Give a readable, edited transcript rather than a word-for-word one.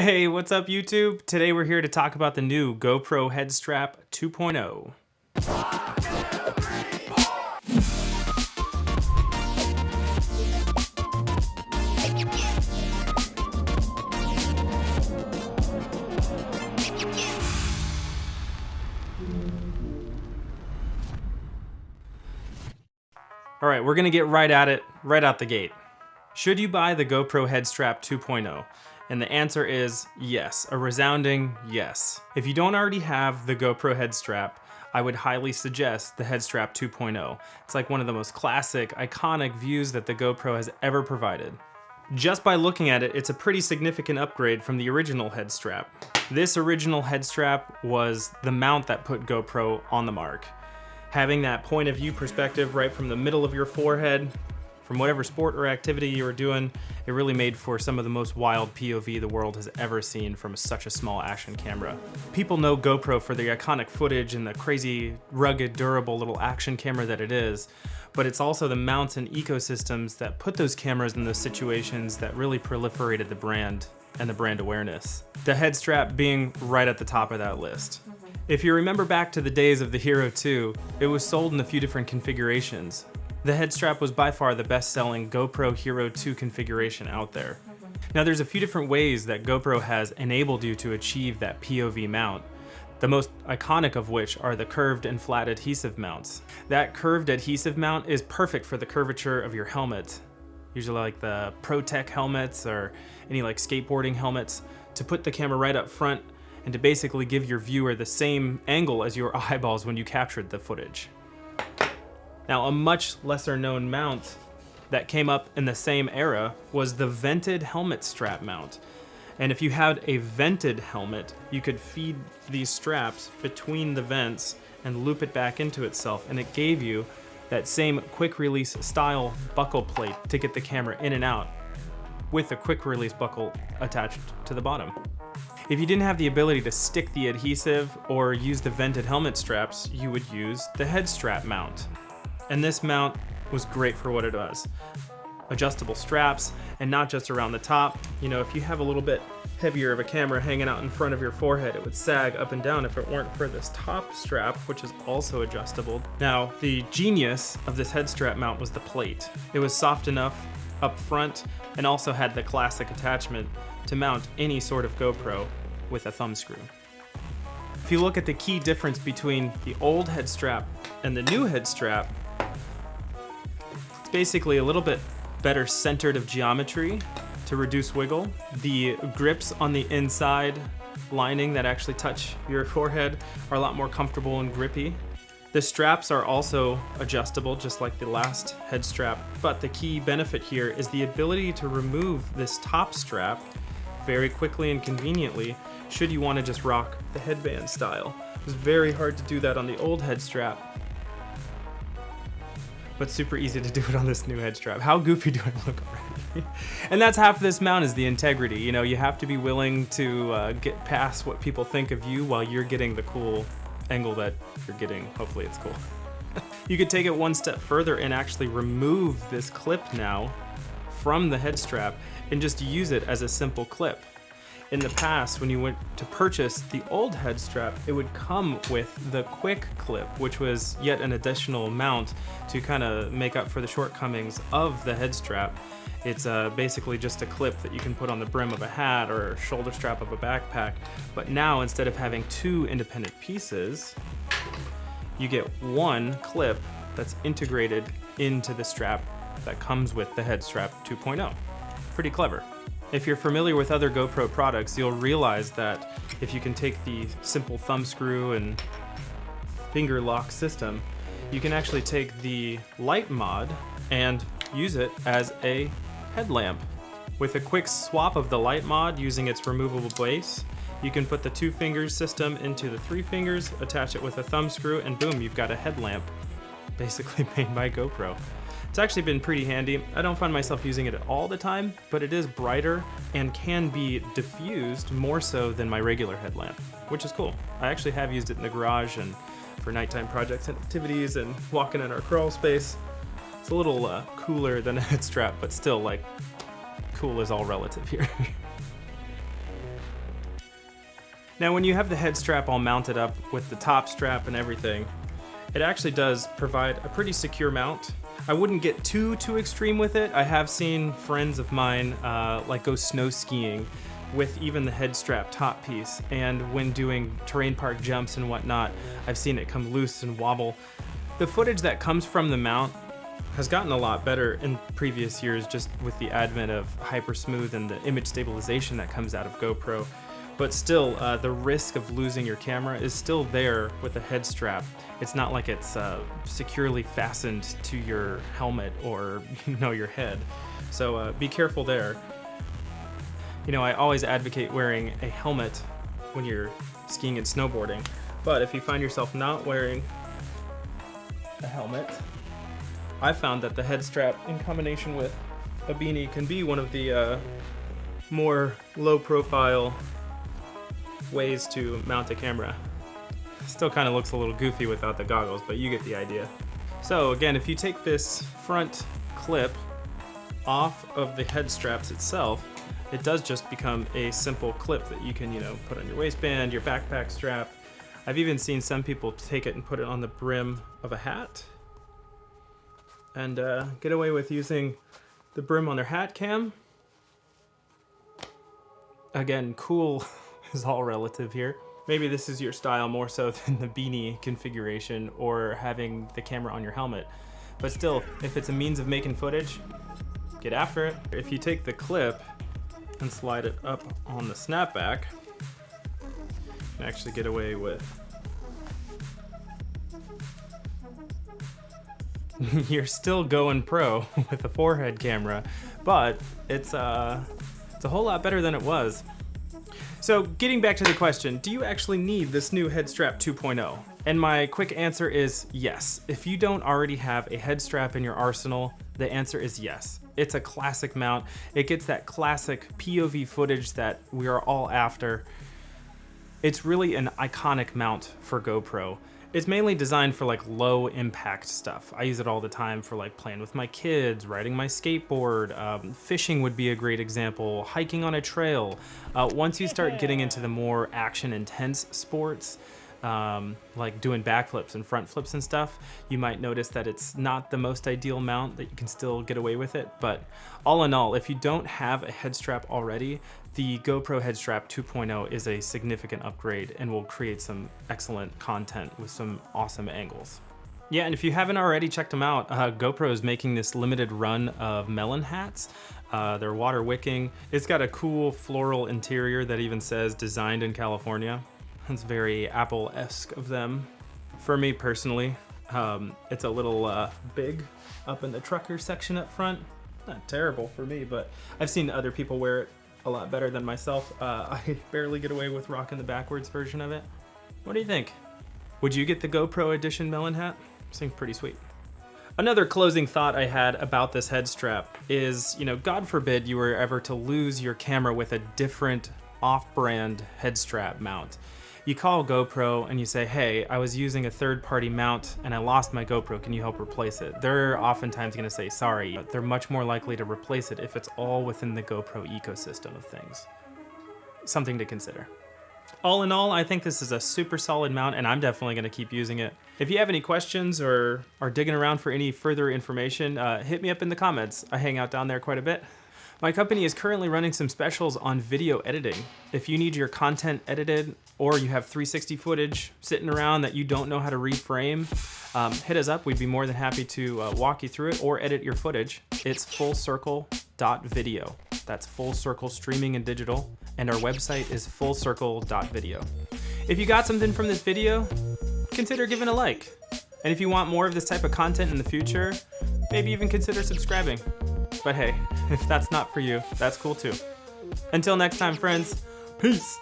Hey, what's up YouTube? Today we're here to talk about the new GoPro Head Strap 2.0. All right, we're gonna get right at it, right out the gate. Should you buy the GoPro Head Strap 2.0? And the answer is yes, a resounding yes. If you don't already have the GoPro Head Strap, I would highly suggest the Head Strap 2.0. It's like one of the most classic, iconic views that the GoPro has ever provided. Just by looking at it, it's a pretty significant upgrade from the original head strap. This original head strap was the mount that put GoPro on the mark. Having that point of view perspective right from the middle of your forehead, from whatever sport or activity you were doing, it really made for some of the most wild POV the world has ever seen from such a small action camera. People know GoPro for the iconic footage and the crazy, rugged, durable little action camera that it is, but it's also the mounts and ecosystems that put those cameras in those situations that really proliferated the brand and the brand awareness. The head strap being right at the top of that list. If you remember back to the days of the Hero 2, it was sold in a few different configurations. The head strap was by far the best-selling GoPro Hero 2 configuration out there. Now there's a few different ways that GoPro has enabled you to achieve that POV mount, the most iconic of which are the curved and flat adhesive mounts. That curved adhesive mount is perfect for the curvature of your helmet, usually like the Pro Tech helmets or any like skateboarding helmets, to put the camera right up front and to basically give your viewer the same angle as your eyeballs when you captured the footage. Now, a much lesser known mount that came up in the same era was the vented helmet strap mount. And if you had a vented helmet, you could feed these straps between the vents and loop it back into itself, and it gave you that same quick release style buckle plate to get the camera in and out with a quick release buckle attached to the bottom. If you didn't have the ability to stick the adhesive or use the vented helmet straps, you would use the head strap mount. And this mount was great for what it was. Adjustable straps, and not just around the top. You know, if you have a little bit heavier of a camera hanging out in front of your forehead, it would sag up and down if it weren't for this top strap, which is also adjustable. Now, the genius of this head strap mount was the plate. It was soft enough up front and also had the classic attachment to mount any sort of GoPro with a thumb screw. If you look at the key difference between the old head strap and the new head strap, it's basically a little bit better centered of geometry to reduce wiggle. The grips on the inside lining that actually touch your forehead are a lot more comfortable and grippy. The straps are also adjustable, just like the last head strap, but the key benefit here is the ability to remove this top strap very quickly and conveniently should you want to just rock the headband style. It was very hard to do that on the old head strap, but super easy to do it on this new head strap. How goofy do I look already? And that's half of this mount, is the integrity. You know, you have to be willing to get past what people think of you while you're getting the cool angle that you're getting. Hopefully it's cool. You could take it one step further and actually remove this clip now from the head strap and just use it as a simple clip. In the past, when you went to purchase the old head strap, it would come with the quick clip, which was yet an additional mount to kind of make up for the shortcomings of the head strap. It's basically just a clip that you can put on the brim of a hat or shoulder strap of a backpack. But now, instead of having two independent pieces, you get one clip that's integrated into the strap that comes with the head strap 2.0. Pretty clever. If you're familiar with other GoPro products, you'll realize that if you can take the simple thumb screw and finger lock system, you can actually take the light mod and use it as a headlamp. With a quick swap of the light mod using its removable base, you can put the 2 fingers system into the 3 fingers, attach it with a thumb screw, and boom, you've got a headlamp basically made by GoPro. It's actually been pretty handy. I don't find myself using it all the time, but it is brighter and can be diffused more so than my regular headlamp, which is cool. I actually have used it in the garage and for nighttime projects and activities and walking in our crawl space. It's a little cooler than a head strap, but still, like, cool is all relative here. Now when you have the head strap all mounted up with the top strap and everything, it actually does provide a pretty secure mount. I wouldn't get too extreme with it. I have seen friends of mine like go snow skiing with even the head strap top piece, and when doing terrain park jumps and whatnot, I've seen it come loose and wobble. The footage that comes from the mount has gotten a lot better in previous years just with the advent of hyper smooth and the image stabilization that comes out of GoPro. But still, the risk of losing your camera is still there with a head strap. It's not like it's securely fastened to your helmet or your head. So be careful there. I always advocate wearing a helmet when you're skiing and snowboarding. But if you find yourself not wearing a helmet, I found that the head strap in combination with a beanie can be one of the more low profile ways to mount a camera. Still kind of looks a little goofy without the goggles, but you get the idea. So again, if you take this front clip off of the head straps itself, it does just become a simple clip that you can, put on your waistband, your backpack strap. I've even seen some people take it and put it on the brim of a hat and get away with using the brim on their hat cam. Again, cool is all relative here. Maybe this is your style more so than the beanie configuration or having the camera on your helmet. But still, if it's a means of making footage, get after it. If you take the clip and slide it up on the snapback, you can actually get away with you're still going pro with a forehead camera, but it's a whole lot better than it was. So getting back to the question, do you actually need this new head strap 2.0? And my quick answer is yes. If you don't already have a head strap in your arsenal, the answer is yes. It's a classic mount. It gets that classic POV footage that we are all after. It's really an iconic mount for GoPro. It's mainly designed for like low impact stuff. I use it all the time for like playing with my kids, riding my skateboard, fishing would be a great example, hiking on a trail. Once you start getting into the more action intense sports, like doing backflips and front flips and stuff, you might notice that it's not the most ideal mount, that you can still get away with it. But all in all, if you don't have a head strap already, the GoPro Head Strap 2.0 is a significant upgrade and will create some excellent content with some awesome angles. Yeah, and if you haven't already checked them out, GoPro is making this limited run of Melin hats. They're water wicking. It's got a cool floral interior that even says designed in California. It's very Apple-esque of them. For me personally, it's a little big up in the trucker section up front. Not terrible for me, but I've seen other people wear it a lot better than myself. I barely get away with rocking the backwards version of it. What do you think? Would you get the GoPro Edition Melin hat? Seems pretty sweet. Another closing thought I had about this head strap is, God forbid you were ever to lose your camera with a different off-brand head strap mount. You call GoPro and you say, hey, I was using a third-party mount and I lost my GoPro, can you help replace it? They're oftentimes gonna say sorry. They're much more likely to replace it if it's all within the GoPro ecosystem of things. Something to consider. All in all, I think this is a super solid mount and I'm definitely gonna keep using it. If you have any questions or are digging around for any further information, hit me up in the comments. I hang out down there quite a bit. My company is currently running some specials on video editing. If you need your content edited or you have 360 footage sitting around that you don't know how to reframe, hit us up. We'd be more than happy to walk you through it or edit your footage. It's fullcircle.video. That's Full Circle Streaming and Digital, and our website is fullcircle.video. If you got something from this video, consider giving a like. And if you want more of this type of content in the future, maybe even consider subscribing. But hey, if that's not for you, that's cool too. Until next time, friends, peace.